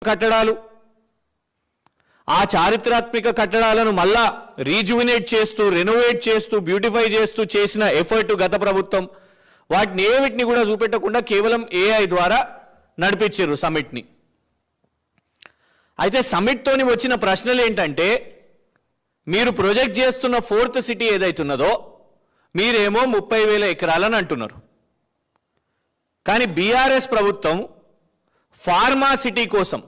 కట్టడాలు ఆ చారిత్రాత్మక కట్టడాలను మళ్ళా రీజువినేట్ చేస్తూ రెనోవేట్ చేస్తూ బ్యూటిఫై చేస్తూ చేసిన ఎఫర్ట్ గత ప్రభుత్వం వాటిని ఏవిటిని కూడా చూపెట్టకుండా కేవలం ఏఐ ద్వారా నడిపించారు సమిట్ని. అయితే సమిట్తోని వచ్చిన ప్రశ్నలు ఏంటంటే మీరు ప్రొజెక్ట్ చేస్తున్న 4th సిటీ ఏదైతున్నదో మీరేమో 30,000 ఎకరాలని అంటున్నారు. కానీ బీఆర్ఎస్ ప్రభుత్వం ఫార్మా సిటీ కోసం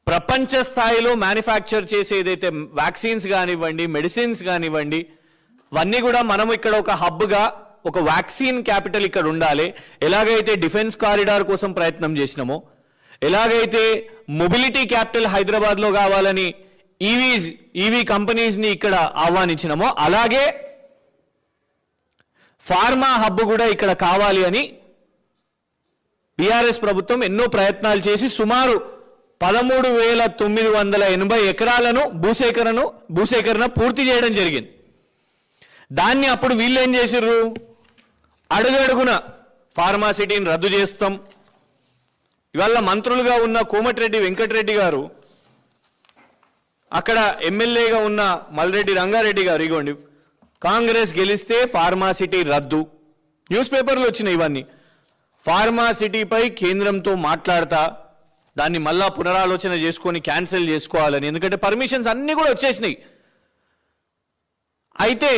ప్రపంచ స్థాయిలో మ్యానుఫ్యాక్చర్ చేసే ఏదైతే వ్యాక్సిన్స్ కానివ్వండి మెడిసిన్స్ కానివ్వండి ఇవన్నీ కూడా మనం ఇక్కడ ఒక హబ్గా ఒక వ్యాక్సిన్ క్యాపిటల్ ఇక్కడ ఉండాలి, ఎలాగైతే డిఫెన్స్ కారిడార్ కోసం ప్రయత్నం చేసినామో, ఎలాగైతే మొబిలిటీ క్యాపిటల్ హైదరాబాద్లో కావాలని ఈవీ కంపెనీస్ని ఇక్కడ ఆహ్వానించినామో అలాగే ఫార్మా హబ్ కూడా ఇక్కడ కావాలి అని బీఆర్ఎస్ ప్రభుత్వం ఎన్నో ప్రయత్నాలు చేసి సుమారు 13,980 ఎకరాలను భూసేకరణ పూర్తి చేయడం జరిగింది. దాన్ని అప్పుడు వీళ్ళు ఏం చేసిర్రు, అడుగడుగున ఫార్మా సిటీని రద్దు చేస్తాం. ఇవాళ మంత్రులుగా ఉన్న కోమటిరెడ్డి వెంకటరెడ్డి గారు, అక్కడ ఎమ్మెల్యేగా ఉన్న మల్రెడ్డి రంగారెడ్డి గారు, ఇగోండి కాంగ్రెస్ గెలిస్తే ఫార్మా సిటీ రద్దు, న్యూస్ పేపర్లు వచ్చినాయి ఇవన్నీ. ఫార్మా సిటీపై కేంద్రంతో మాట్లాడతా దాన్ని మళ్ళా పునరాలోచన చేసుకొని క్యాన్సిల్ చేసుకోవాలని, ఎందుకంటే పర్మిషన్స్ అన్నీ కూడా వచ్చేసినాయి. అయితే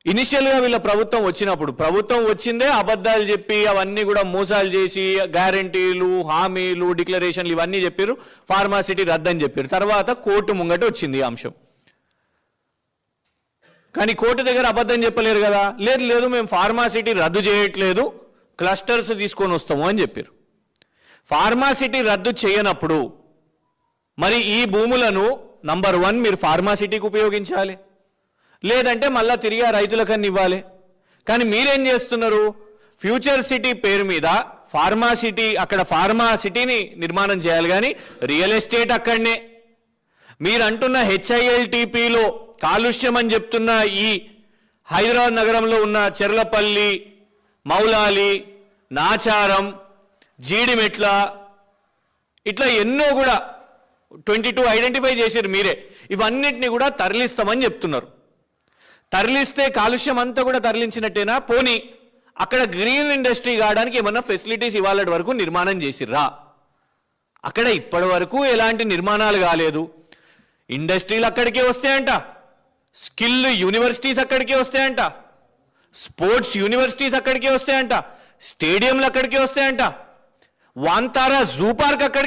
ఇనిషియల్గా వీళ్ళ ప్రభుత్వం వచ్చినప్పుడు ప్రభుత్వం వచ్చిందే అబద్ధాలు చెప్పి అవన్నీ కూడా మోసాలు చేసి గ్యారంటీలు హామీలు డిక్లరేషన్లు ఇవన్నీ చెప్పారు, ఫార్మా సిటీ రద్దని చెప్పారు. తర్వాత కోర్టు ముంగట వచ్చింది ఈ అంశం. కానీ కోర్టు దగ్గర అబద్ధం చెప్పలేరు కదా, లేదు మేము ఫార్మా సిటీ రద్దు చేయట్లేదు క్లస్టర్స్ తీసుకొని వస్తాము అని చెప్పారు. ఫార్మా సిటీ రద్దు చేయనప్పుడు మరి ఈ భూములను నంబర్ 1 మీరు ఫార్మా సిటీకి ఉపయోగించాలి, లేదంటే మళ్ళా తిరిగి రైతులకన్నా ఇవ్వాలి. కానీ మీరేం చేస్తున్నారు, ఫ్యూచర్ సిటీ పేరు మీద ఫార్మా సిటీ, అక్కడ ఫార్మా సిటీని నిర్మాణం చేయాలి కానీ రియల్ ఎస్టేట్ అక్కడనే. మీరు అంటున్న హెచ్ఐఎల్టీపీలో కాలుష్యం అని చెప్తున్న ఈ హైదరాబాద్ నగరంలో ఉన్న చెర్లపల్లి, మౌలాలి, నాచారం, జీడిమెట్ల ఇట్లా ఎన్నో కూడా 22 ఐడెంటిఫై చేశారు మీరే. ఇవన్నిటిని కూడా తరలిస్తామని చెప్తున్నారు. తరలిస్తే కాలుష్యం అంతా కూడా తరలించినట్టేనా? పోనీ అక్కడ గ్రీన్ ఇండస్ట్రీ కావడానికి ఏమన్నా ఫెసిలిటీస్ ఇవాళ వరకు నిర్మాణం చేసిర్రా? అక్కడ ఇప్పటి వరకు ఎలాంటి నిర్మాణాలు కాలేదు. ఇండస్ట్రీలు అక్కడికే వస్తాయంట, స్కిల్ యూనివర్సిటీస్ అక్కడికే వస్తాయంట, స్పోర్ట్స్ యూనివర్సిటీస్ అక్కడికే వస్తాయంట, స్టేడియంలు అక్కడికే వస్తాయంట, వాంతారా జూ పార్క్ అక్కడికి